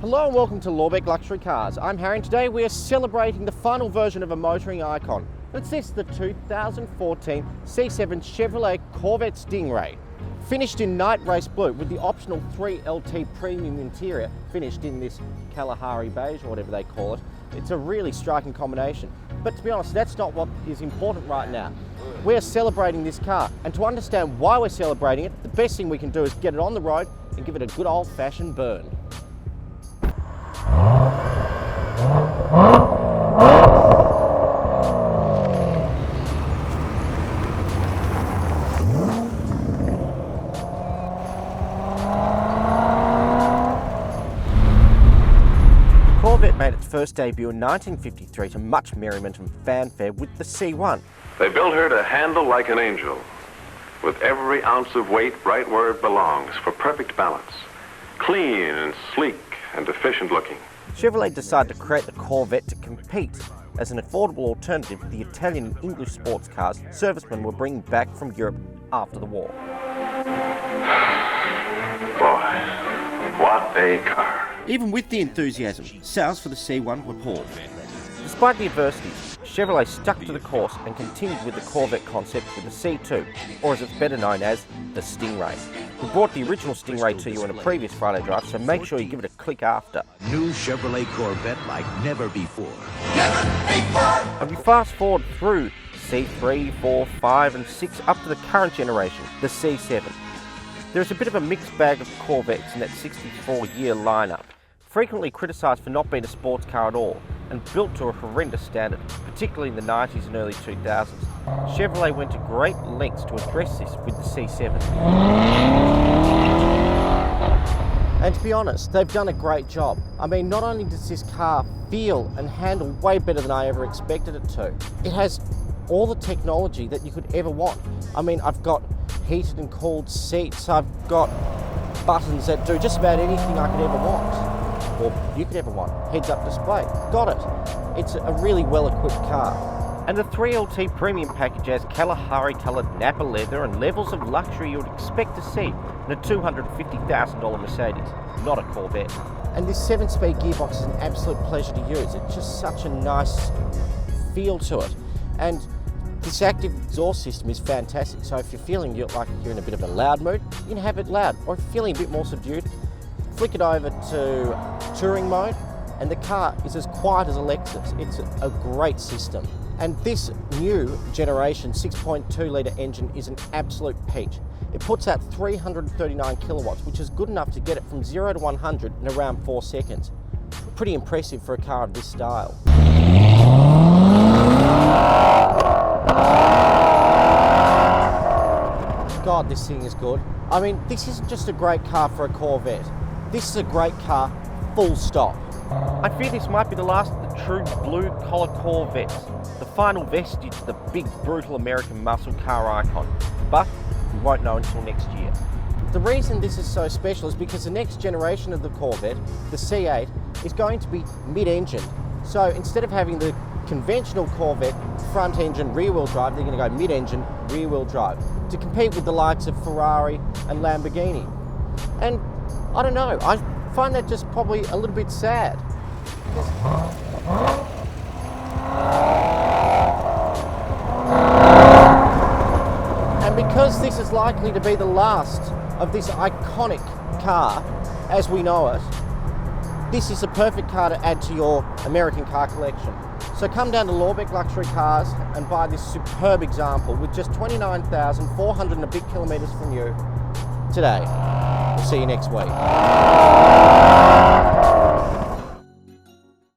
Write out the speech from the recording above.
Hello and welcome to Lorbek Luxury Cars. I'm Harry and today we are celebrating the final version of a motoring icon. It's this, the 2014 C7 Chevrolet Corvette Stingray. Finished in night race blue with the optional 3LT premium interior finished in this Kalahari beige or whatever they call it. It's a really striking combination. But to be honest, that's not what is important right now. We're celebrating this car, and to understand why we're celebrating it, the best thing we can do is get it on the road and give it a good old-fashioned burn. Corvette made its first debut in 1953 to much merriment and fanfare with the C1. They built her to handle like an angel, with every ounce of weight right where it belongs for perfect balance, clean and sleek and efficient looking. Chevrolet decided to create the Corvette to compete as an affordable alternative to the Italian and English sports cars servicemen were bringing back from Europe after the war. Boy, what a car. Even with the enthusiasm, sales for the C1 were poor. Despite the adversities, Chevrolet stuck to the course and continued with the Corvette concept with the C2, or as it's better known as, the Stingray. We brought the original Stingray to you in a previous Friday drive, so make sure you give it a click after. New Chevrolet Corvette like never before. And we fast forward through C3, 4, 5 and 6 up to the current generation, the C7. There's a bit of a mixed bag of Corvettes in that 64-year lineup, frequently criticised for not being a sports car at all, and built to a horrendous standard, particularly in the 90s and early 2000s. Chevrolet went to great lengths to address this with the C7. And to be honest, they've done a great job. I mean, not only does this car feel and handle way better than I ever expected it to, it has all the technology that you could ever want. I mean, I've got heated and cooled seats, I've got buttons that do just about anything I could ever want. Or you could ever want. Heads-up display. Got it. It's a really well-equipped car. And the 3LT premium package has Kalahari-coloured Napa leather and levels of luxury you would expect to see in a $250,000 Mercedes, not a Corvette. And this 7-speed gearbox is an absolute pleasure to use. It's just such a nice feel to it. And this active exhaust system is fantastic. So if you're feeling like you're in a bit of a loud mood, you can have it loud. Or if you're feeling a bit more subdued, flick it over to touring mode and the car is as quiet as a Lexus. It's a great system. And this new generation 6.2 litre engine is an absolute peach. It puts out 339 kilowatts, which is good enough to get it from 0 to 100 in around 4 seconds. Pretty impressive for a car of this style. God, this thing is good. I mean, this isn't just a great car for a Corvette. This is a great car, full stop. I fear this might be the last of the true blue-collar Corvettes, the final vestige of the big, brutal American muscle car icon. But we won't know until next year. The reason this is so special is because the next generation of the Corvette, the C8, is going to be mid-engined. So instead of having the conventional Corvette front-engine rear-wheel drive, they're going to go mid-engine rear-wheel drive to compete with the likes of Ferrari and Lamborghini. And I don't know, I find that just probably a little bit sad. And because this is likely to be the last of this iconic car as we know it, this is a perfect car to add to your American car collection. So come down to Lorbek Luxury Cars and buy this superb example with just 29,400 and a bit kilometres from you today. We'll see you next week.